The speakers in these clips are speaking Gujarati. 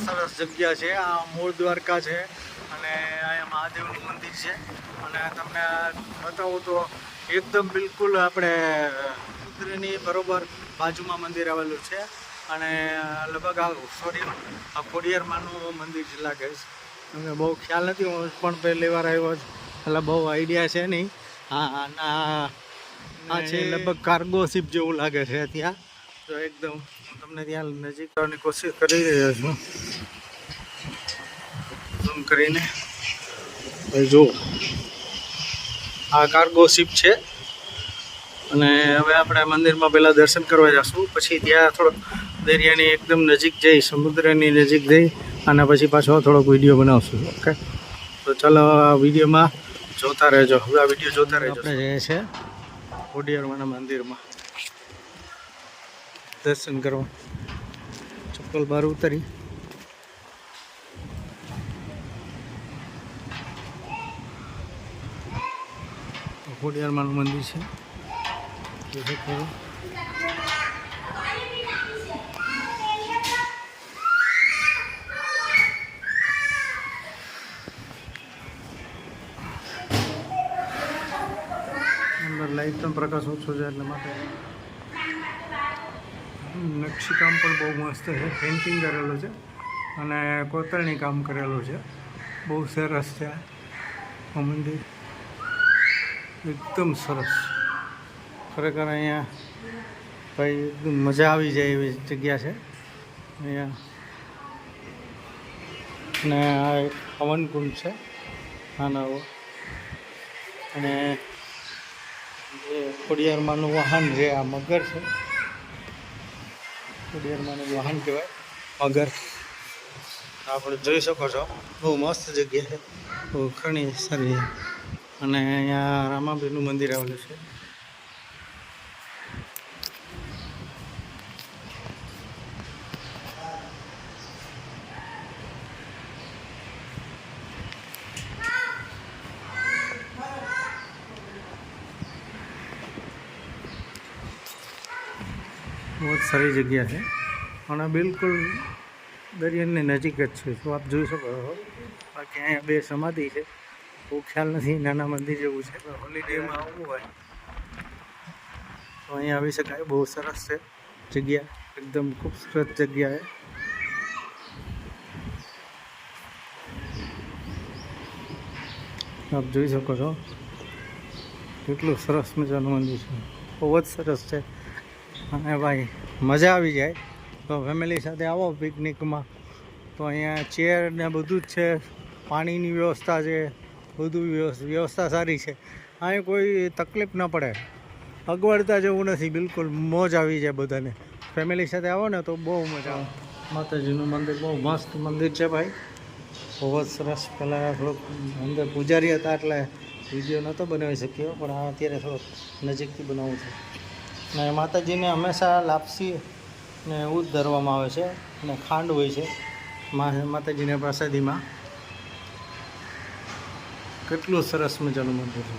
સરસ જગ્યા છે. આ મૂળ દ્વારકા છે અને અહીંયા મહાદેવનું મંદિર છે. અને તમને બતાવું તો એકદમ બિલકુલ આપણે સમુદ્રની બરોબર બાજુમાં મંદિર આવેલું છે. અને લગભગ આ ખોડિયારમાંનું મંદિર લાગે છે. તમને બહુ ખ્યાલ નથી, હું પણ પહેલી વાર આવ્યો છું એટલે બહુ આઈડિયા છે નહીં. આ છે લગભગ કાર્ગો શિપ જેવું લાગે છે ત્યાં. તો એકદમ હું તમને ત્યાં નજીક આવવાની કોશિશ કરી રહ્યો છું ઝૂમ કરીને. જો આ કાર્ગો શિપ છે. અને હવે આપણે મંદિરમાં પહેલાં દર્શન કરવા જઈશું, પછી ત્યાં થોડોક દરિયાની એકદમ નજીક જઈ, સમુદ્રની નજીક જઈ અને પછી પાછો થોડોક વિડીયો બનાવશું. ઓકે, તો ચાલો આ વિડીયોમાં જોતા રહેજો. હવે આ વિડીયો જોતા રહેજો. આપણે જઈએ છીએ ખોડિયારમાંના મંદિરમાં દર્શન કરવા. ચપ્પલ બહાર ઉતારી ખોડિયારમાંનું મંદિર છે. અંદર લાઇટનો પ્રકાશ ઓછો છે એટલે માટે નકશીકામ પણ બહુ મસ્ત છે. પેઇન્ટિંગ કરેલું છે અને કોતરણી કામ કરેલું છે. બહુ સરસ છે આ મંદિર, એકદમ સરસ. ખરેખર અહીંયા ભાઈ એકદમ મજા આવી જાય એવી જગ્યા છે અહીંયા. અને આ એક હવનકુંડ છે આના. અને જે ખોડિયારમાંનું વાહન છે આ મગર છે. ખોડિયારમાંનું વાહન કહેવાય મગર. આપણે જોઈ શકો છો, બહુ મસ્ત જગ્યા છે, બહુ ઘણી સારી. અને અહીંયા રામાબીરનું મંદિર આવેલું છે. બહુ જ સારી જગ્યા છે અને બિલકુલ દરિયાની નજીક જ છે. તો આપ જોઈ શકો છો. બાકી અહીંયા બે સમાધિ છે, બહુ ખ્યાલ નથી. નાના મંદિર જેવું છે. હોલિડેમાં આવવું હોય તો અહીંયા આવી શકાય. બહુ સરસ છે જગ્યા, એકદમ ખૂબસૂરત જગ્યા છે. આપ જોઈ શકો છો કેટલું સરસ મજાનું મંદિર છે. બહુ જ સરસ છે. અને ભાઈ મજા આવી જાય તો ફેમિલી સાથે આવો પિકનિકમાં તો અહીંયા ચેર ને બધું જ છે. પાણીની વ્યવસ્થા છે, બધું વ્યવસ્થા સારી છે. અહીં કોઈ તકલીફ ન પડે, અગવડતા જેવું નથી. બિલકુલ મોજ આવી જાય બધાને. ફેમિલી સાથે આવો ને તો બહુ મજા આવે. માતાજીનું મંદિર બહુ મસ્ત મંદિર છે ભાઈ, બહુ જ સરસ. પહેલાં થોડોક અંદર પૂજારી હતા એટલે વિડીયો નહોતો બનાવી શક્યો, પણ આ અત્યારે થોડોક નજીકથી બનાવું છું. અને માતાજીને હંમેશા લાપસી ને એવું જ ધરવામાં આવે છે અને ખાંડ હોય છે માતાજીને પ્રસાદીમાં. કેટલું સરસ મજાનું મંદિર છે,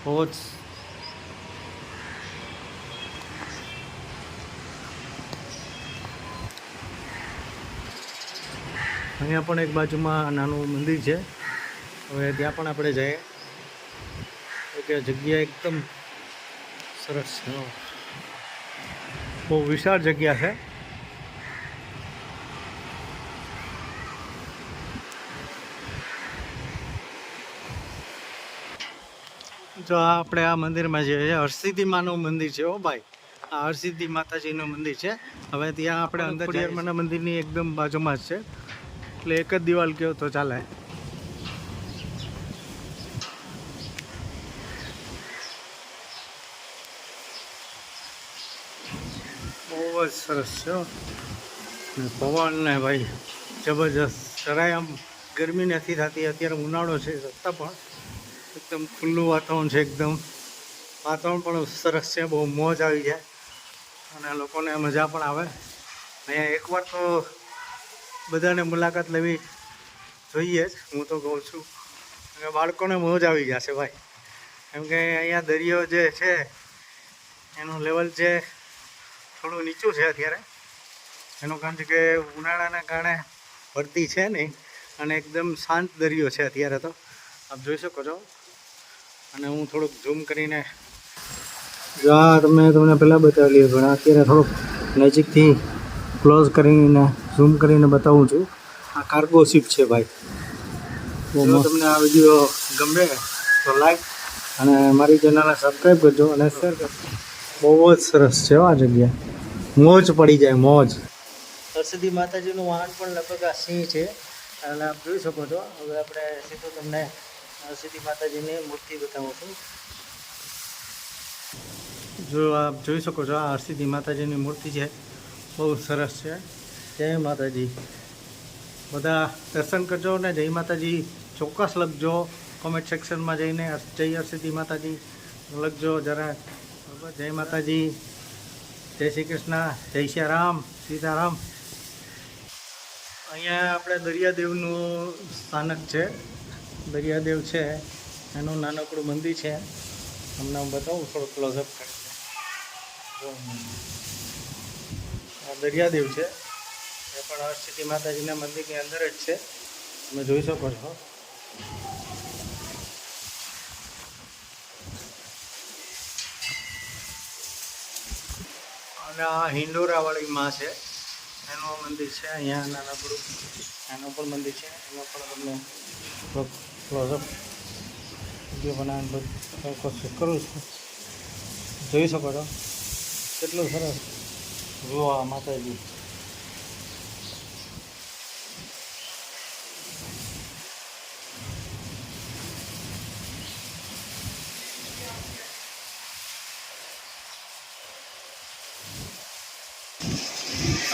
બહુ જ. અહીંયા પણ એક બાજુમાં નાનું મંદિર છે. હવે ત્યાં પણ આપણે જઈએ. કે જગ્યા એકદમ સરસ છે, બહુ વિશાળ જગ્યા છે. જો આપણે આ મંદિરમાં જઈએ છીએ, હરસિદ્ધિ માનું મંદિર છે. ઓ ભાઈ, આ હરસિદ્ધિ માતાજીનું મંદિર છે. હવે ત્યાં આપણે અંદર ખોડિયારમાંના મંદિરની એકદમ બાજુમાં જ છે, એટલે એક જ દિવાલ કહો તો ચાલે. બહુ જ સરસ છે. પવન ને ભાઈ જબરજસ્ત. જરાય આમ ગરમી નથી થતી. અત્યારે ઉનાળો છે છતાં પણ એકદમ ખુલ્લું વાતાવરણ છે. એકદમ વાતાવરણ પણ સરસ છે. બહુ મોજ આવી જાય અને લોકોને મજા પણ આવે. અહીંયા એકવાર તો બધાને મુલાકાત લેવી જોઈએ જ, હું તો કહું છું. અને બાળકોને મોજ આવી જશે ભાઈ, કેમ કે અહીંયા દરિયો જે છે એનું લેવલ છે થોડું નીચું છે અત્યારે. એનું કારણ છે કે ઉનાળાના કારણે ભરતી છે નહીં અને એકદમ શાંત દરિયો છે અત્યારે તો આપ જોઈ શકો છો. અને હું થોડુંક ઝૂમ કરીને તમને પહેલાં બતાવી લઈએ પણ અત્યારે થોડુંક નજીકથી ક્લોઝ કરીને ઝૂમ કરીને બતાવું છું. આ કાર્ગો શિપ છે ભાઈ. જો તમને આ વિડીયો ગમે તો લાઈક અને મારી ચેનલને સબસ્ક્રાઈબ કરજો અને શેર કરજો. બહુ જ સરસ છે આ જગ્યા, મોજ પડી જાય મોજ. હરસિદ્ધિ માતાજીનું વાહન પણ લગભગ આ સિંહ છે એટલે આપ જોઈ શકો છો. હવે આપણે સીધું તમને હરસિદ્ધિ માતાજીની મૂર્તિ બતાવું છું. જો આપ જોઈ શકો છો આ હરસિદ્ધિ માતાજીની મૂર્તિ છે, બહુ સરસ છે. જય માતાજી. બધા દર્શન કરજો ને જય માતાજી ચોક્કસ લખજો કોમેન્ટ સેક્શનમાં જઈને. જય હરસિદ્ધિ માતાજી લખજો જરા. બરાબર. જય માતાજી, જય શ્રી કૃષ્ણ, જય શ્રી રામ, સીતારામ. અહીંયા આપણે દરિયાદેવનું સ્થાનક છે. દરિયાદેવ છે એનું નાનકડું મંદિર છે. તમને હું બતાવું થોડું ક્લોઝઅપ કરીને. આ દરિયાદેવ છે એ પણ હરસિદ્ધિ માતાજીના મંદિરની અંદર જ છે, તમે જોઈ શકો છો. અને આ હિંડોરાવાળી માં છે એનું મંદિર છે. અહીંયા નાનકડું એનું પણ મંદિર છે. એમાં પણ તમને ક્લોઝઅપ વિડીયો બનાવવાની કોશિશ કરું છું. જોઈ શકો છો કેટલું સરસ. જુઓ આ માતાજી.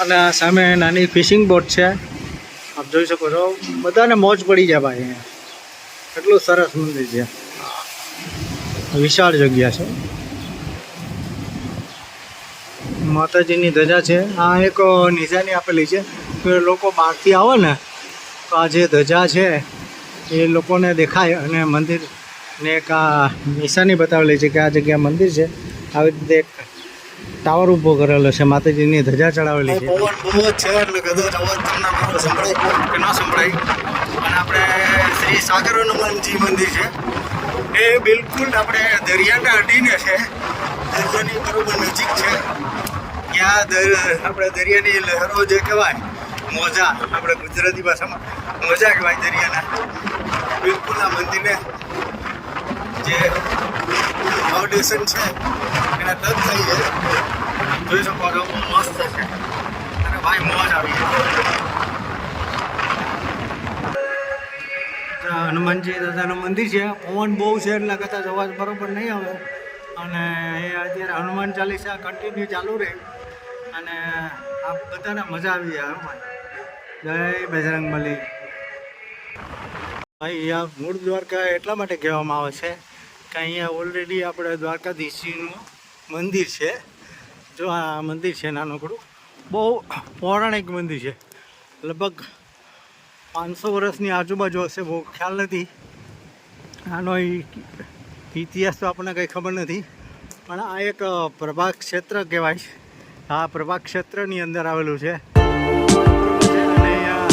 અને આ સામે નાની ફિશિંગ બોટ છે, આપ જોઈ શકો છો. બધાને મોજ પડી જાય ભાઈ. અહીંયા કેટલું સરસ મંદિર છે, વિશાળ જગ્યા છે. માતાજીની ધજા છે. આ એક નિશાની આપેલી છે કે લોકો બહારથી આવે ને તો આ જે ધજા છે એ લોકોને દેખાય અને મંદિરને એક આ નિશાની બતાવેલી છે કે આ જગ્યા મંદિર છે. આવી રીતે એક ટાવર ઊભો કરેલો છે, માતાજીની ધજા ચડાવેલી છે. પવન બહુ જ છે એટલે કદાચ અવાજ તમને મારો સંભળાય કે ન સંભળાય. અને આપણે શ્રી સાગર હનુમાનજી મંદિર છે એ બિલકુલ આપણે દરિયાને અડીને છે. દરિયાની બરોબર નજીક છે. ત્યાં આપણે દરિયાની લહેરો જે કહેવાય મોજા, આપણે ગુજરાતી ભાષામાં મોજા કહેવાય દરિયાના, બિલકુલ આ મંદિરને જે ફાઉન્ડેશન છે એના ટચ થઈ છે. જોઈ શકો છો મસ્ત છે અને ભાઈ મોજ આવી જાય. હનુમાનજી દાદાનું મંદિર છે. પવન બહુ છે એટલે કદાચ અવાજ બરોબર નહીં આવે. અને એ અત્યારે હનુમાન ચાલીસા કન્ટિન્યુ ચાલુ રહે અને આ બધાને મજા આવી જાય. હનુમાન જય બજરંગબલી. અહીંયા મૂળ દ્વારકા એટલા માટે કહેવામાં આવે છે કે અહીંયા ઓલરેડી આપણે દ્વારકાધીશજીનું મંદિર છે. જો આ મંદિર છે નાનકડું, બહુ પૌરાણિક મંદિર છે. લગભગ 500 વર્ષની આજુબાજુ હશે, બહુ ખ્યાલ નથી. આનો ઇતિહાસ તો આપણને કંઈ ખબર નથી, પણ આ એક પ્રભાગ ક્ષેત્ર કહેવાય છે. આ પ્રભાગ ક્ષેત્રની અંદર આવેલું છે. અને અહીંયા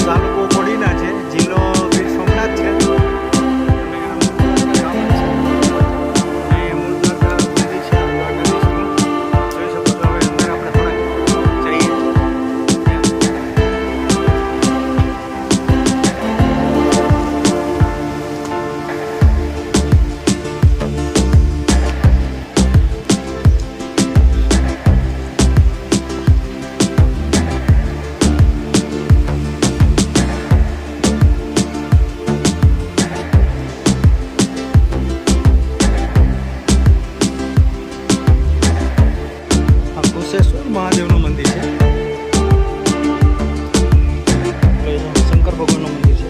તાલુકો મોડીના છે, જિલ્લો ગીર સોમનાથ છે. મહાદેવનું મંદિર છે, શંકર ભગવાનનું મંદિર છે.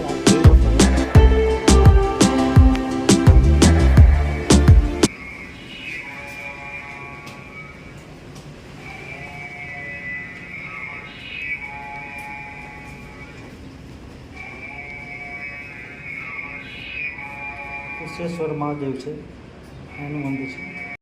કુશેશ્વર મહાદેવ છે એનું મંદિર છે.